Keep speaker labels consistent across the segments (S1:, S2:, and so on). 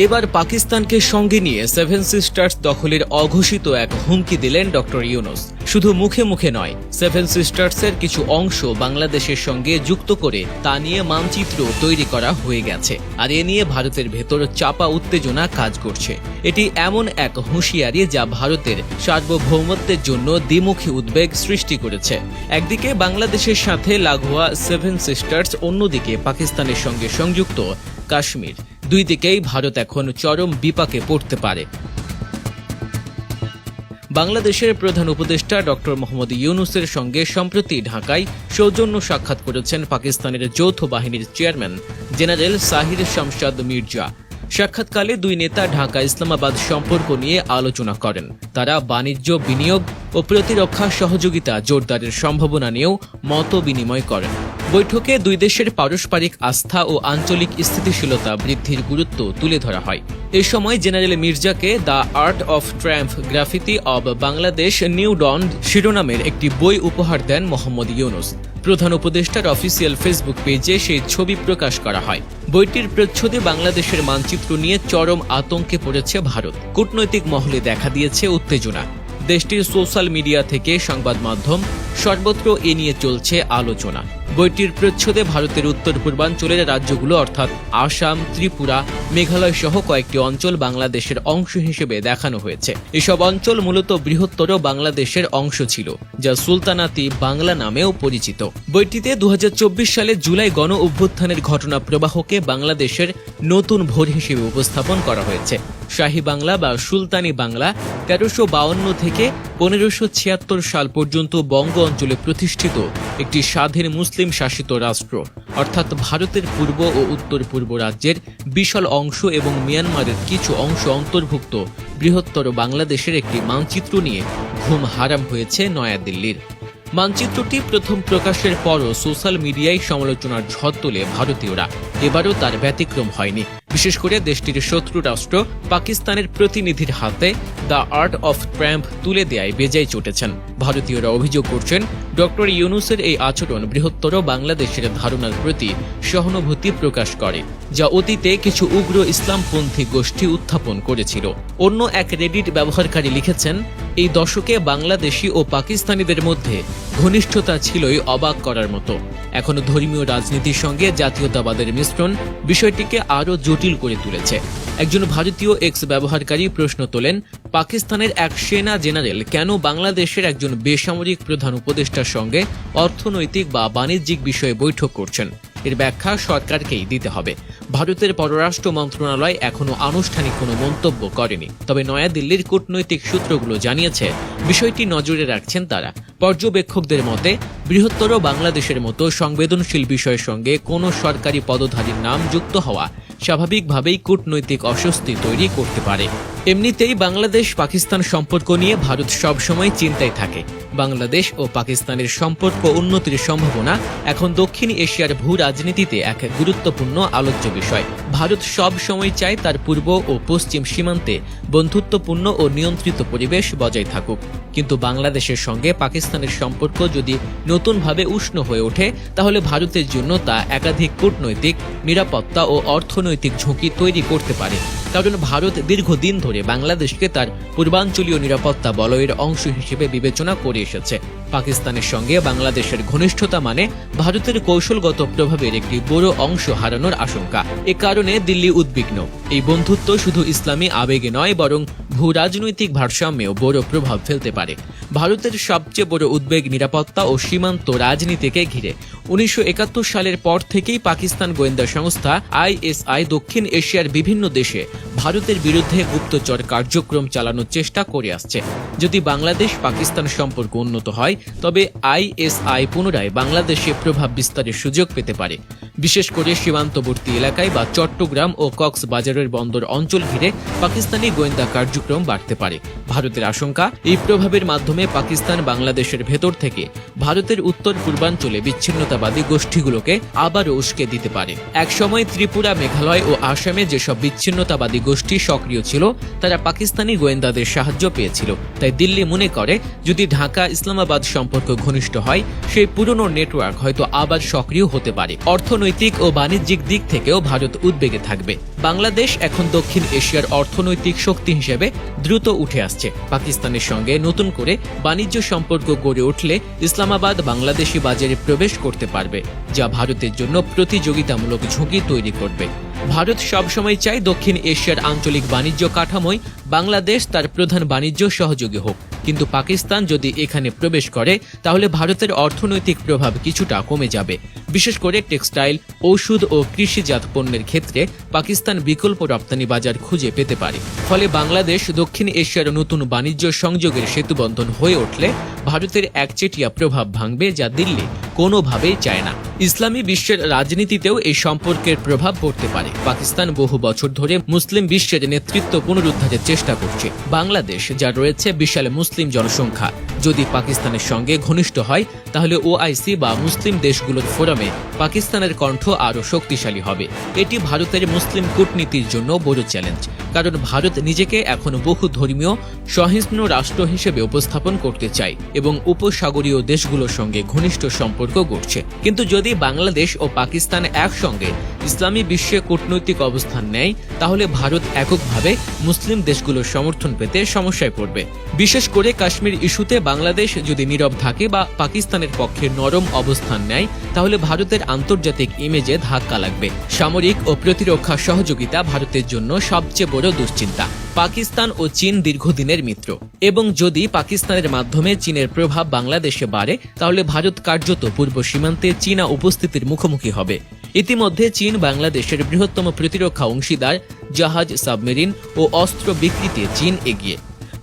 S1: এবার পাকিস্তানকে সঙ্গে নিয়ে সেভেন সিস্টার্স দখলের অঘোষিত এক হুমকি দিলেন ডক্টর ইউনূস। শুধু মুখে মুখে নয়, সেভেন সিস্টার্সের কিছু অংশ বাংলাদেশের সঙ্গে যুক্ত করে তা নিয়ে মানচিত্র তৈরি করা হয়ে গেছে। আর এ নিয়ে ভারতের ভেতর চাপা উত্তেজনা কাজ করছে। এটি এমন এক হুঁশিয়ারি যা ভারতের সার্বভৌমত্বের জন্য দ্বিমুখী উদ্বেগ সৃষ্টি করেছে। একদিকে বাংলাদেশের সাথে লাগোয়া সেভেন সিস্টার্স, অন্যদিকে পাকিস্তানের সঙ্গে সংযুক্ত কাশ্মীর। দুই দিকেই ভারত এখন চরম বিপাকে পড়তে পারে। বাংলাদেশের প্রধান উপদেষ্টা ডক্টর মোহাম্মদ ইউনূসের সঙ্গে সম্প্রতি ঢাকায় সৌজন্য সাক্ষাৎ করেছেন পাকিস্তানের যৌথ বাহিনীর চেয়ারম্যান জেনারেল সাহির শামশাদ মির্জা। সাক্ষাৎকালে দুই নেতা ঢাকা ইসলামাবাদ সম্পর্ক নিয়ে আলোচনা করেন। তারা বাণিজ্য, বিনিয়োগ ও প্রতিরক্ষা সহযোগিতা জোরদারের সম্ভাবনা নিয়েও মত বিনিময় করেন। বৈঠকে দুই দেশের পারস্পরিক আস্থা ও আঞ্চলিক স্থিতিশীলতা বৃদ্ধির গুরুত্ব তুলে ধরা হয়। এ সময় জেনারেল মির্জাকে the art of triumph graffiti of Bangladesh new dawn শিরোনামের একটি বই উপহার দেন মোহাম্মদ ইউনূস। প্রধান উপদেষ্টার অফিসিয়াল ফেসবুক পেজে সেই ছবি প্রকাশ করা হয়। বইটির প্রচ্ছদে বাংলাদেশের মানচিত্র নিয়ে চরম আতঙ্কে পড়েছে ভারত। কূটনৈতিক মহলে দেখা দিয়েছে উত্তেজনা। দেশটির সোশ্যাল মিডিয়া থেকে সংবাদ মাধ্যম সর্বত্র এ নিয়ে চলছে আলোচনা। বইটির প্রচ্ছদে ভারতের উত্তর পূর্বাঞ্চলের রাজ্যগুলো অর্থাৎ আসাম, ত্রিপুরা, মেঘালয় সহ কয়েকটি অঞ্চল বাংলাদেশের অংশ হিসেবে দেখানো হয়েছে। এসব অঞ্চল মূলত বৃহত্তর বাংলাদেশের অংশ ছিল, যা সুলতানাতি বাংলা নামেও পরিচিত। বইটিতে 2024 সালে জুলাই গণ অভ্যুত্থানের ঘটনা প্রবাহকে বাংলাদেশের নতুন ভোর হিসেবে উপস্থাপন করা হয়েছে। শাহী বাংলা বা সুলতানি বাংলা 1352 থেকে 1576 সাল পর্যন্ত বঙ্গ অঞ্চলে প্রতিষ্ঠিত একটি স্বাধীন মুসলিম শাসিত রাষ্ট্র, অর্থাৎ ভারতের পূর্ব ও উত্তর পূর্ব রাজ্যের বিশাল অংশ এবং মিয়ানমারের কিছু অংশ অন্তর্ভুক্ত বৃহত্তর বাংলাদেশের একটি মানচিত্র নিয়ে ঘুম হারাম হয়েছে নয়াদিল্লির। মানচিত্রটি প্রথম প্রকাশের পরও সোশ্যাল মিডিয়ায় সমালোচনার ঝড় তোলে ভারতীয়রা। এবারও তার ব্যতিক্রম হয়নি। বিশেষ করে দেশটির শত্রু রাষ্ট্র পাকিস্তানের প্রতিনিধির হাতে দ্য আর্ট অফ ট্রায়াম্ফ তুলে দেয়ায় বেজায় চটেছেন। ভারতীয়রা অভিযোগ করছেন, ডক্টর ইউনূসের এই আচরণ বৃহত্তর বাংলাদেশের ধারণার প্রতি সহানুভূতি প্রকাশ করে, যা অতীতে কিছু উগ্র ইসলামপন্থী গোষ্ঠী উত্থাপন করেছিল। অন্য এক রেডিট ব্যবহারকারী লিখেছেন, এই দশকে বাংলাদেশি ও পাকিস্তানিদের মধ্যে ঘনিষ্ঠতা ছিলই অবাক করার মতো। এখন ধর্মীয় রাজনীতির সঙ্গে জাতীয়তাবাদের মিশ্রণ বিষয়টিকে আরও জটিল করে তুলেছে। একজন ভারতীয় এক্স ব্যবহারকারী প্রশ্ন তোলেন, পাকিস্তানের এক সেনা জেনারেল কেন বাংলাদেশের একজন বেসামরিক প্রধান উপদেষ্টার সঙ্গে অর্থনৈতিক বা বাণিজ্যিক বিষয়ে বৈঠক করছেন? এর ব্যাখ্যা সরকারকেই দিতে হবে। ভারতের পররাষ্ট্র মন্ত্রণালয় এখনো আনুষ্ঠানিক কোনো মন্তব্য করেনি। তবে নয়াদিল্লির কূটনৈতিক সূত্রগুলো জানিয়েছে, বিষয়টি নজরে রাখছেন তারা। পর্যবেক্ষকদের মতে, বৃহত্তর বাংলাদেশের মতো সংবেদনশীল বিষয়ের সঙ্গে কোনো সরকারি পদধারীর নাম যুক্ত হওয়া স্বাভাবিকভাবেই কূটনৈতিক অস্বস্তি তৈরি করতে পারে। এমনিতেই বাংলাদেশ পাকিস্তান সম্পর্ক নিয়ে ভারত সবসময় চিন্তায় থাকে। বাংলাদেশ ও পাকিস্তানের সম্পর্ক উন্নতির সম্ভাবনা এখন দক্ষিণ এশিয়ার ভূ রাজনীতিতে এক গুরুত্বপূর্ণ আলোচ্য বিষয়। ভারত সব সময় চায় তার পূর্ব ও পশ্চিম সীমান্তে বন্ধুত্বপূর্ণ ও নিয়ন্ত্রিত পরিবেশ বজায় থাকুক। কিন্তু বাংলাদেশের সঙ্গে পাকিস্তানের সম্পর্ক যদি নতুনভাবে উষ্ণ হয়ে ওঠে, তাহলে ভারতের জন্য তা একাধিক কূটনৈতিক, নিরাপত্তা ও অর্থনৈতিক ঝুঁকি তৈরি করতে পারে। কারণ ভারত দীর্ঘদিন ধরে বাংলাদেশকে তার পূর্বাঞ্চলীয় নিরাপত্তা বলয়ের অংশ হিসেবে বিবেচনা করে এসেছে। পাকিস্তানের সঙ্গে বাংলাদেশের ঘনিষ্ঠতা মানে ভারতের কৌশলগত প্রভাবের একটি বড় অংশ হারানোর আশঙ্কা। এ কারণে দিল্লি উদ্বিগ্ন। এই বন্ধুত্ব শুধু ইসলামী আবেগে নয়, বরং ভূ রাজনৈতিক ভারসাম্যেও বড় প্রভাব ফেলতে পারে। ভারতের সবচেয়ে বড় উদ্বেগ নিরাপত্তা ও সীমান্ত রাজনীতিকে ঘিরে। 1971 সালের পর থেকেই পাকিস্তান গোয়েন্দা সংস্থা ISI দক্ষিণ এশিয়ার বিভিন্ন দেশে ভারতের বিরুদ্ধে গুপ্তচর কার্যক্রম চালানোর চেষ্টা করে আসছে। যদি বাংলাদেশ পাকিস্তান সম্পর্ক উন্নত হয়, তবে ISI পুনরায় বাংলাদেশে প্রভাব বিস্তারের সুযোগ পেতে পারে। বিশেষ করে সীমান্তবর্তী এলাকায় বা চট্টগ্রাম ও কক্সবাজারের বন্দর অঞ্চল ঘিরে পাকিস্তানি গোয়েন্দা কার্যক্রম বাড়তে পারে। ভারতের আশঙ্কা, এই প্রভাবের মাধ্যমে পাকিস্তান বাংলাদেশের ভেতর থেকে ভারতের উত্তর পূর্বাঞ্চলে বিচ্ছিন্নতাবাদী গোষ্ঠীগুলোকে আবারও উস্কে দিতে পারে। একসময় ত্রিপুরা, মেঘালয় ও আসামে যেসব বিচ্ছিন্নতাবাদী গোষ্ঠী সক্রিয় ছিল, তারা পাকিস্তানি গোয়েন্দাদের সাহায্য পেয়েছিল। তাই দিল্লি মনে করে, যদি ঢাকা ইসলামাবাদ সম্পর্ক ঘনিষ্ঠ হয়, সেই পুরনো নেটওয়ার্ক হয়তো আবার সক্রিয় হতে পারে। অর্থনৈতিক ও বাণিজ্যিক দিক থেকেও ভারত উদ্বেগে থাকবে। বাংলাদেশ এখন দক্ষিণ এশিয়ার অর্থনৈতিক শক্তি হিসেবে দ্রুত উঠে আসছে। পাকিস্তানের সঙ্গে নতুন করে বাণিজ্য সম্পর্ক গড়ে উঠলে ইসলামাবাদ বাংলাদেশি বাজারে প্রবেশ করতে পারবে, যা ভারতের জন্য প্রতিযোগিতামূলক ঝুঁকি তৈরি করবে। ভারত সবসময় চায় দক্ষিণ এশিয়ার আঞ্চলিক বাণিজ্য কাঠামোয় বাংলাদেশ তার প্রধান বাণিজ্য সহযোগী হোক, কিন্তু পাকিস্তান যদি এখানে প্রবেশ করে তাহলে ভারতের অর্থনৈতিক প্রভাব কিছুটা কমে যাবে। বিশেষ করে টেক্সটাইল, ওষুধ ও কৃষিজাত পণ্যের ক্ষেত্রে পাকিস্তান বিকল্প রপ্তানি বাজার খুঁজে পেতে পারে। ফলে বাংলাদেশ দক্ষিণ এশিয়ার নতুন বাণিজ্য সংযোগের সেতুবন্ধন হয়ে উঠলে ভারতের একচেটিয়া প্রভাব ভাঙবে, যা দিল্লি কোনোভাবেই চায় না। ইসলামী বিশ্বের রাজনীতিতেও এই সম্পর্কের প্রভাব পড়তে পারে। পাকিস্তান বহু বছর ধরে মুসলিম বিশ্বের নেতৃত্ব পুনরুদ্ধারের চেষ্টা করছে। বাংলাদেশ, যা রয়েছে বিশাল মুসলিম জনসংখ্যা, যদি পাকিস্তানের সঙ্গে ঘনিষ্ঠ হয় তাহলে ওআইসি বা মুসলিম দেশগুলোর ফোরামে পাকিস্তানের কণ্ঠ আরও শক্তিশালী হবে। এটি ভারতের মুসলিম কূটনীতির জন্য বড় চ্যালেঞ্জ, কারণ ভারত নিজেকে এখন বহু ধর্মীয় সহিষ্ণু রাষ্ট্র হিসেবে উপস্থাপন করতে চায় এবং উপসাগরীয় দেশগুলোর সঙ্গে ঘনিষ্ঠ সম্পর্ক গড়ছে। কিন্তু যদি বাংলাদেশ ও পাকিস্তান একসঙ্গে ইসলামী বিশ্বে কূটনৈতিক অবস্থান নেয় তাহলে ভারত এককভাবে মুসলিম দেশগুলোর সমর্থন পেতে সমস্যায় পড়বে। বিশেষ করে কাশ্মীর ইস্যুতে বাংলাদেশ যদি নীরব থাকে বা পাকিস্তানের পক্ষে নরম অবস্থান নেয় তাহলে ভারতের আন্তর্জাতিক ইমেজে ধাক্কা লাগবে। সামরিক ও প্রতিরক্ষা সহযোগিতা ভারতের জন্য সবচেয়ে বড় দুশ্চিন্তা। পাকিস্তান ও চীন দীর্ঘদিনের মিত্র, এবং যদি পাকিস্তানের মাধ্যমে চীনের প্রভাব বাংলাদেশে বাড়ে তাহলে ভারত কার্যত পূর্ব সীমান্তে চীনা উপস্থিতির মুখোমুখি হবে। ইতিমধ্যে চীন বাংলাদেশের বৃহত্তম প্রতিরক্ষা অংশীদার। জাহাজ, সাবমেরিন ও অস্ত্র বিক্রিতে চীন এগিয়ে।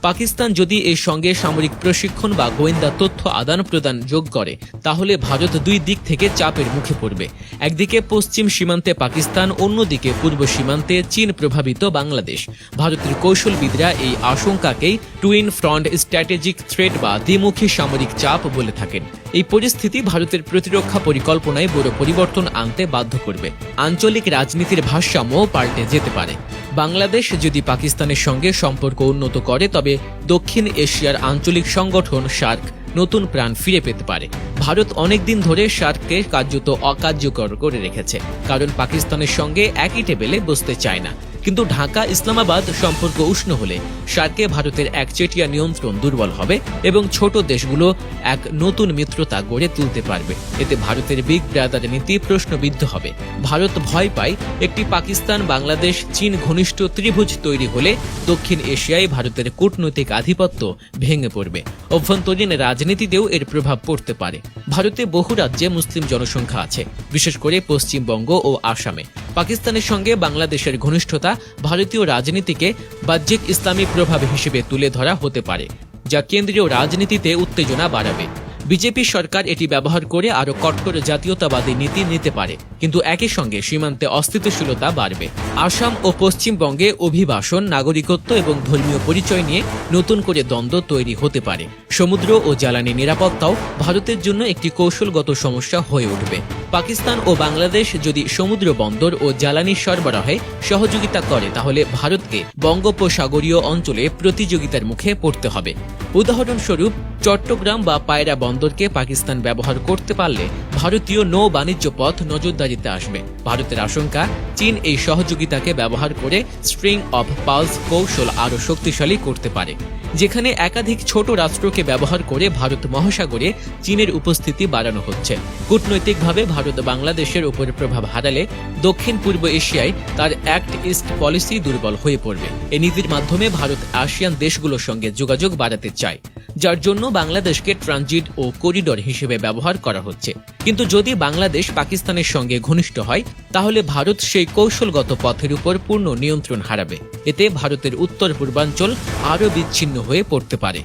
S1: পাকিস্তান যদি এর সঙ্গে সামরিক প্রশিক্ষণ বা গোয়েন্দা তথ্য আদান প্রদান যোগ করে তাহলে ভারত দুই দিক থেকে চাপের মুখে পড়বে। একদিকে পশ্চিম সীমান্তে পাকিস্তান, অন্যদিকে পূর্ব সীমান্তে চীন প্রভাবিত বাংলাদেশ। ভারতের কৌশলবিদরা এই আশঙ্কাকেই টুইন ফ্রন্ট স্ট্র্যাটেজিক থ্রেট বা দ্বিমুখী সামরিক চাপ বলে থাকেন। এই পরিস্থিতি ভারতের প্রতিরক্ষা পরিকল্পনায় বড় পরিবর্তন আনতে বাধ্য করবে। আঞ্চলিক রাজনীতির ভারসাম্য পাল্টে যেতে পারে। বাংলাদেশ যদি পাকিস্তানের সঙ্গে সম্পর্ক উন্নত করে তবে দক্ষিণ এশিয়ার আঞ্চলিক সংগঠন সার্ক নতুন প্রাণ ফিরে পেতে পারে। ভারত অনেকদিন ধরে সার্ককে কার্যত অকার্যকর করে রেখেছে, কারণ পাকিস্তানের সঙ্গে একই টেবিলে বসতে চায় না। কিন্তু ঢাকা ইসলামাবাদ সম্পর্ক উষ্ণ হলে সার্কে ভারতের একচেটিয়া নিয়ন্ত্রণ দুর্বল হবে এবং ছোট দেশগুলো এক নতুন মিত্রতা গড়ে তুলতে পারবে। এতে ভারতের বিগ ব্রাদার নীতি প্রশ্নবিদ্ধ হবে। ভারত ভয় পায় একটি পাকিস্তান, বাংলাদেশ, চীন ঘনিষ্ঠ ত্রিভুজ তৈরি হলে দক্ষিণ এশিয়ায় ভারতের কূটনৈতিক আধিপত্য ভেঙে পড়বে। অভ্যন্তরীণ রাজনীতিতেও এর প্রভাব পড়তে পারে। ভারতে বহু রাজ্যে মুসলিম জনসংখ্যা আছে, বিশেষ করে পশ্চিমবঙ্গ ও আসামে। পাকিস্তানের সঙ্গে বাংলাদেশের ঘনিষ্ঠতা ভারতীয় রাজনীতিকে বাহ্যিক ইসলামী প্রভাব হিসেবে তুলে ধরা হতে পারে, যা কেন্দ্রীয় রাজনীতিতে উত্তেজনা বাড়াবে। বিজেপি সরকার এটি ব্যবহার করে আরও কঠোর জাতীয়তাবাদী নীতি নিতে পারে, কিন্তু একই সঙ্গে সীমান্তে অস্থিতিশীলতা বাড়বে। আসাম ও পশ্চিমবঙ্গে অভিবাসন, নাগরিকত্ব এবং ধর্মীয় পরিচয় নিয়ে নতুন করে দ্বন্দ্ব তৈরি হতে পারে। সমুদ্র ও জ্বালানি নিরাপত্তাও ভারতের জন্য একটি কৌশলগত সমস্যা হয়ে উঠবে। পাকিস্তান ও বাংলাদেশ যদি সমুদ্র বন্দর ও জ্বালানি সরবরাহে সহযোগিতা করে তাহলে ভারতকে বঙ্গোপসাগরীয় অঞ্চলে প্রতিযোগিতার মুখে পড়তে হবে। উদাহরণস্বরূপ, চট্টগ্রাম বা পায়রা বন্দরকে পাকিস্তান ব্যবহার করতে পারলে ভারতীয় নৌ বাণিজ্য পথ নজরদারিতে আসবে। ভারতের আশঙ্কা, চীন এই সহযোগিতাকে ব্যবহার করে স্ট্রিং অফ পালস কৌশল আরও শক্তিশালী করতে পারে, যেখানে একাধিক ছোট রাষ্ট্রকে ব্যবহার করে ভারত মহাসাগরে চীনের উপস্থিতি বাড়ানো হচ্ছে। কূটনৈতিকভাবে ভারত বাংলাদেশের উপর প্রভাব হারালে দক্ষিণ পূর্ব এশিয়ায় তার অ্যাক্ট ইস্ট পলিসি দুর্বল হয়ে পড়বে। এই নীতির মাধ্যমে ভারত আসিয়ান দেশগুলোর সঙ্গে যোগাযোগ বাড়াতে চায়, যার জন্য বাংলাদেশকে ট্রানজিট ও করিডোর হিসেবে ব্যবহার করা হচ্ছে। কিন্তু যদি বাংলাদেশ পাকিস্তানের সঙ্গে ঘনিষ্ঠ হয় তাহলে ভারত সেই কৌশলগত পথের উপর পূর্ণ নিয়ন্ত্রণ হারাবে। এতে ভারতের উত্তর পূর্বাঞ্চল আরও বিচ্ছিন্ন হয়ে পড়তে পারে।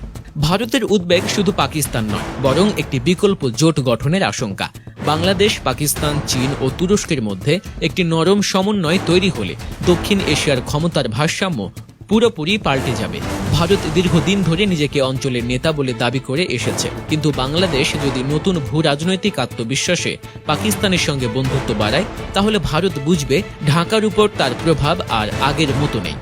S1: ভারতের উদ্বেগ শুধু পাকিস্তান নয়, বরং একটি বিকল্প জোট গঠনের আশঙ্কা। বাংলাদেশ, পাকিস্তান, চীন ও তুরস্কের মধ্যে একটি নরম সমন্বয় তৈরি হলে দক্ষিণ এশিয়ার ক্ষমতার ভারসাম্য পুরোপুরি পাল্টে যাবে। ভারত দীর্ঘদিন ধরে নিজেকে অঞ্চলের নেতা বলে দাবি করে এসেছে, কিন্তু বাংলাদেশ যদি নতুন ভূ রাজনৈতিক আত্মবিশ্বাসে পাকিস্তানের সঙ্গে বন্ধুত্ব বাড়ায় তাহলে ভারত বুঝবে ঢাকার উপর তার প্রভাব আর আগের মতো নেই।